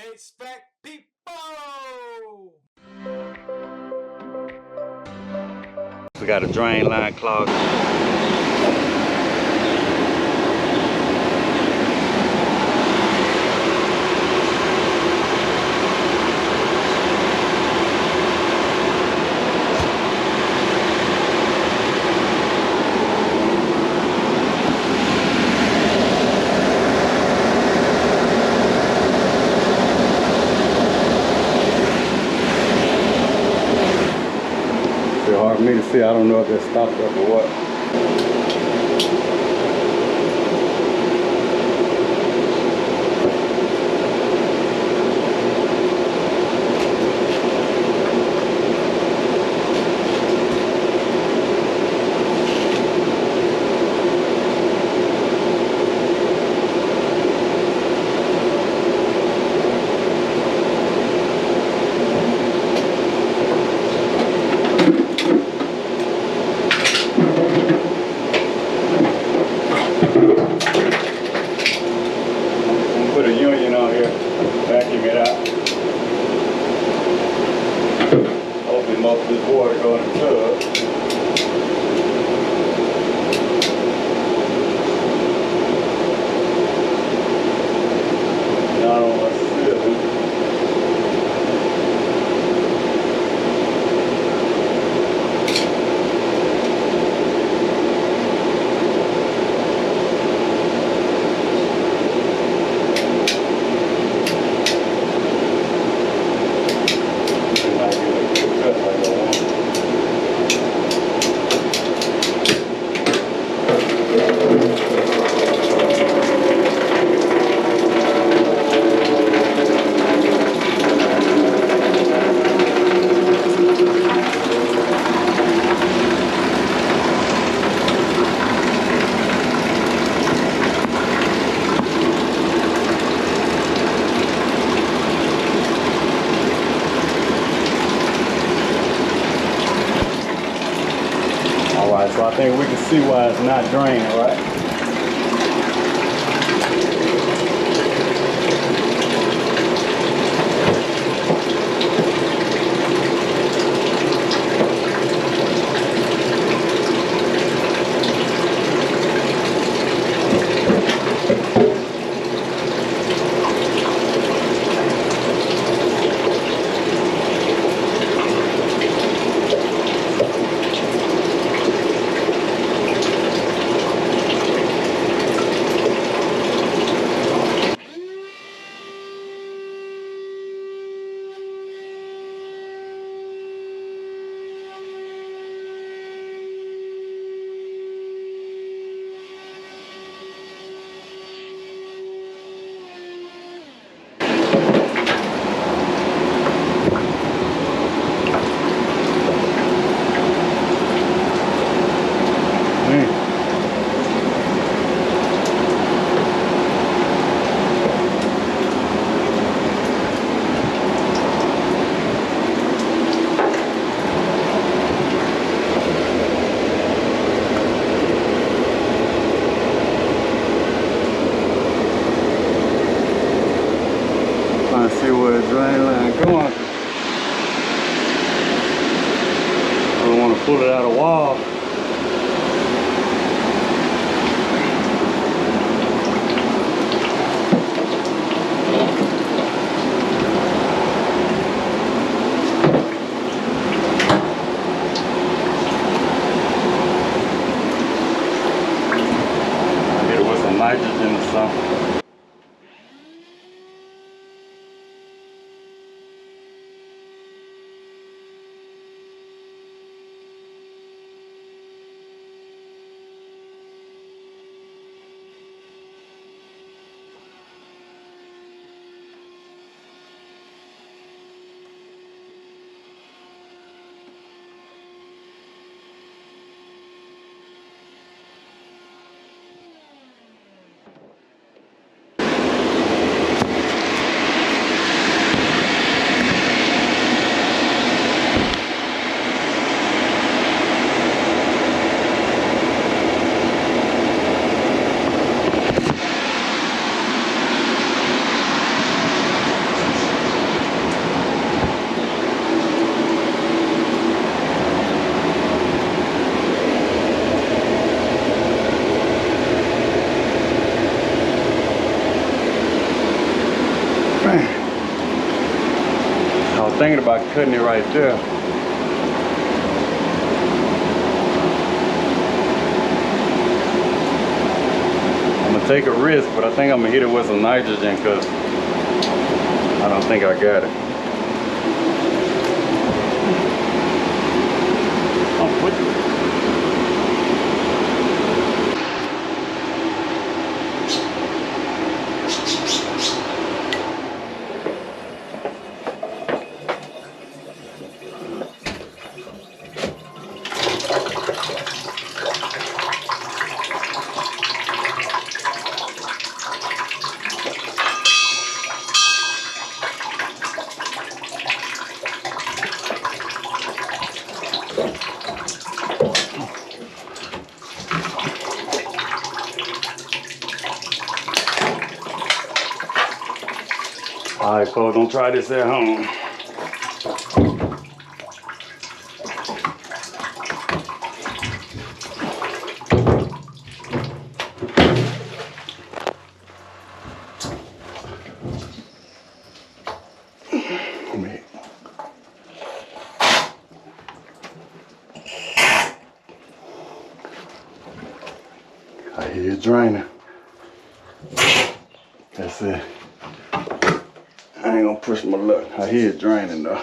HVAC people! We got a drain line clog. Hard for me to see. I don't know if that stopped up or what. Put a union on here, vacuum it out. Hopefully most of this water go in the tub. Not on my ceiling. Alright, so I think we can see why it's not draining, right? Trying to see where the drain line going. I don't want to pull it out of the wall. Hit it with some nitrogen or something. Man, I was thinking about cutting it right there. I'm gonna take a risk, but I think I'm gonna hit it with some nitrogen because I don't think I got it. Oh, what the? All right, folks, don't try this at home. I hear it draining. That's it. I ain't gonna push my luck. I hear it draining though.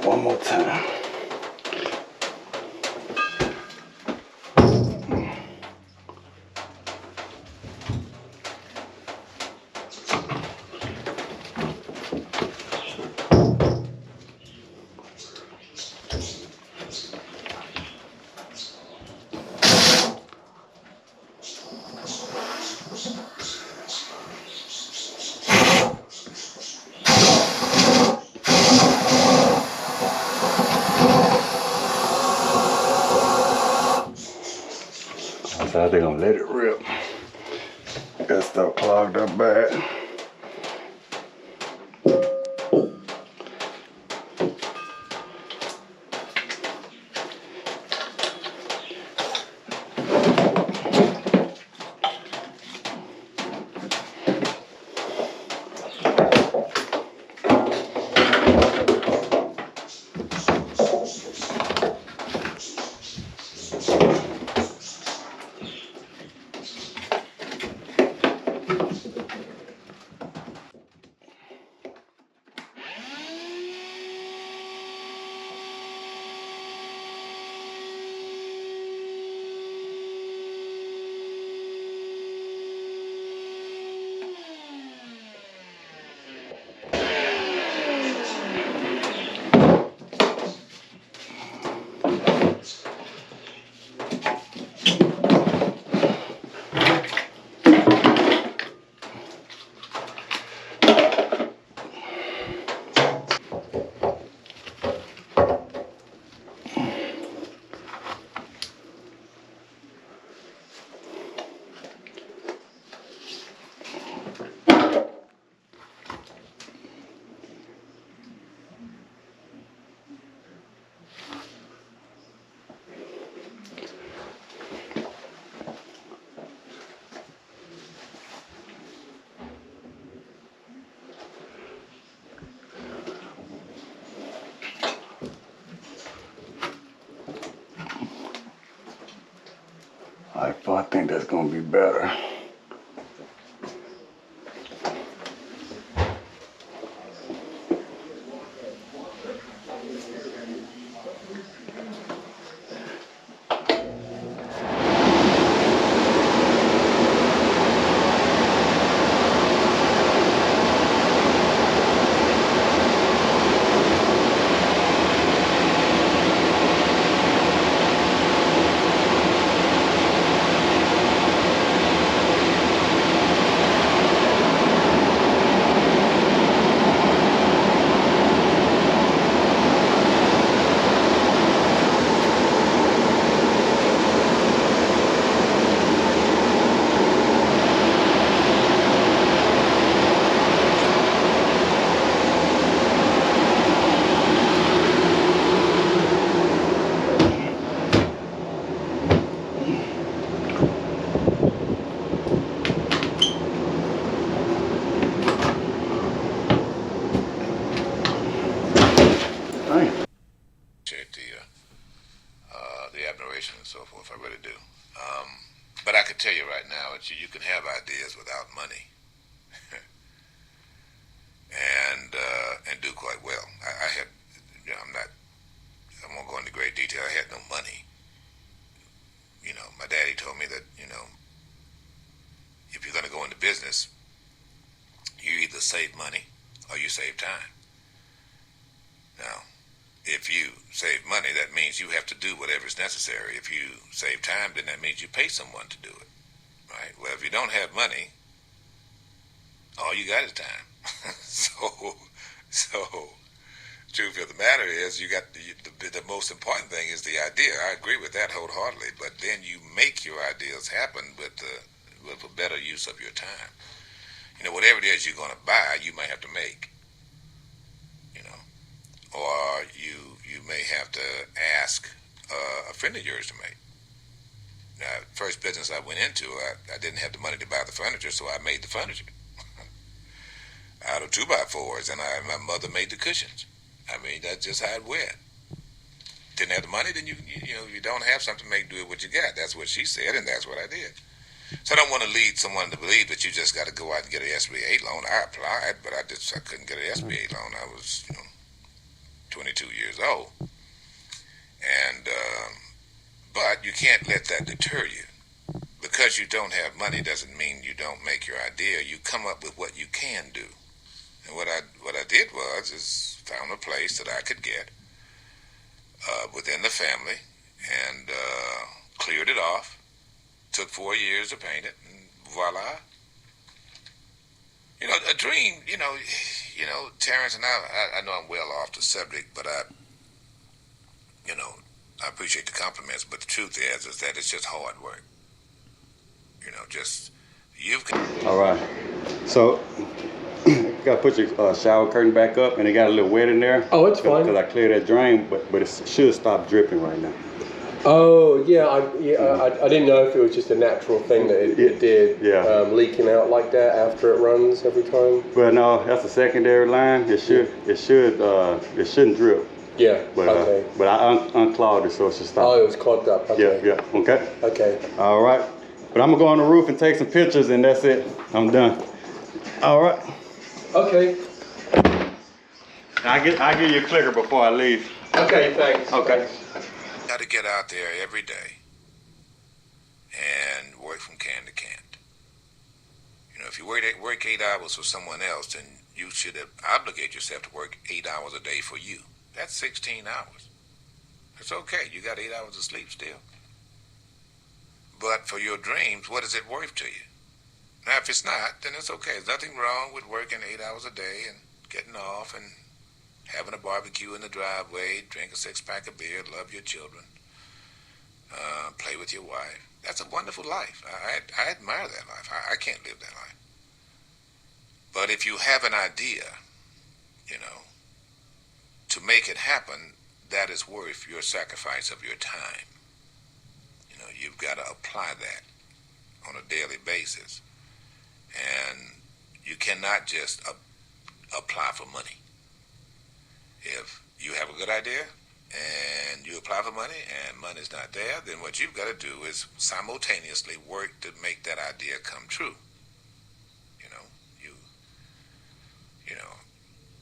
One more time. So they're gonna let it rip. That stuff clogged up bad. I think that's gonna be better. can tell you right now that you can have ideas without money, and do quite well. I had, you know, I won't go into great detail. I had no money. You know, my daddy told me that, you know, if you're going to go into business, you either save money or you save time. Now, if you save money, that means you have to do whatever is necessary. If you save time, then that means you pay someone to do it, right? Well, if you don't have money, all you got is time. so, truth of the matter is, you got the most important thing is the idea. I agree with that wholeheartedly. But then you make your ideas happen with a better use of your time. You know, whatever it is you're going to buy, you may have to make. You know, or you may have to ask a friend of yours to make. Now, first business I went into, I didn't have the money to buy the furniture, so I made the furniture out of 2x4s, and my mother made the cushions. I mean, that's just how it went. Didn't have the money, then you know, you don't have something, make do it what you got. That's what she said, and that's what I did. So I don't want to lead someone to believe that you just got to go out and get an SBA loan. I applied, but I couldn't get an SBA loan. I was, you know, 22 years old, and but you can't let that deter you. Because you don't have money doesn't mean you don't make your idea. You come up with what you can do. And what I did was found a place that I could get within the family, and cleared it off. Took 4 years to paint it, and voila. You know, a dream. You know, Terrence, and I know I'm well off the subject, but you know, I appreciate the compliments. But the truth is that it's just hard work. You know, just you've. All right. So. You gotta put your shower curtain back up, and it got a little wet in there. Oh, it's fine. Because I cleared that drain, but it should stop dripping right now. Oh, yeah. I didn't know if it was just a natural thing that it did, leaking out like that after it runs every time. But no, that's a secondary line. It shouldn't drip. Yeah. But okay. But I unclogged it, so it should stop. Oh, it was clogged up. Okay. Yeah. Okay. Okay. All right. But I'm gonna go on the roof and take some pictures, and that's it. I'm done. All right. Okay. I give you a clicker before I leave. Okay, thanks. Okay. Got to get out there every day and work from can to can. You know, if you work 8 hours for someone else, then you should obligate yourself to work 8 hours a day for you. That's 16 hours. It's okay. You got 8 hours of sleep still. But for your dreams, what is it worth to you? Now, if it's not, then it's okay. There's nothing wrong with working 8 hours a day and getting off and having a barbecue in the driveway, drink a 6-pack of beer, love your children, play with your wife. That's a wonderful life. I admire that life. I can't live that life. But if you have an idea, you know, to make it happen, that is worth your sacrifice of your time. You know, you've got to apply that on a daily basis. And you cannot just apply for money. If you have a good idea and you apply for money and money's not there, then what you've got to do is simultaneously work to make that idea come true. You know,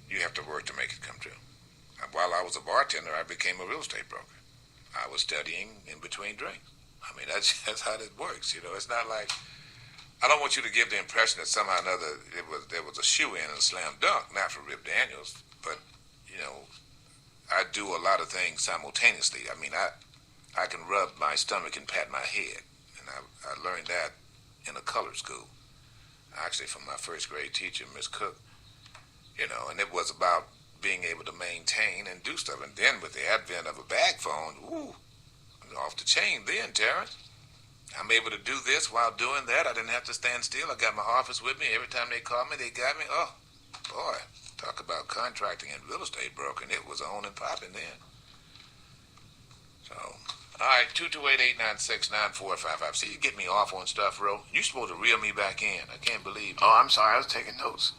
you have to work to make it come true. While I was a bartender, I became a real estate broker. I was studying in between drinks. I mean, that's how it works. You know, it's not like, I don't want you to give the impression that somehow or another there was a shoe-in and a slam dunk, not for Rip Daniels, but, you know, I do a lot of things simultaneously. I mean, I can rub my stomach and pat my head, and I learned that in a color school, actually from my first grade teacher, Miss Cook, you know, and it was about being able to maintain and do stuff. And then with the advent of a bag phone, woo, off the chain then, Terrence. I'm able to do this while doing that. I didn't have to stand still. I got my office with me. Every time they called me, they got me. Oh, boy, talk about contracting and real estate broking. It was on and popping then. So, all right, 228-896-9455. See, you get me off on stuff, bro. You supposed to reel me back in. I can't believe. Oh, I'm sorry. I was taking notes.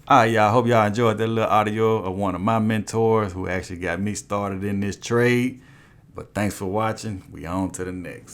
All right, y'all. Hope y'all enjoyed that little audio of one of my mentors who actually got me started in this trade. But thanks for watching. We on to the next.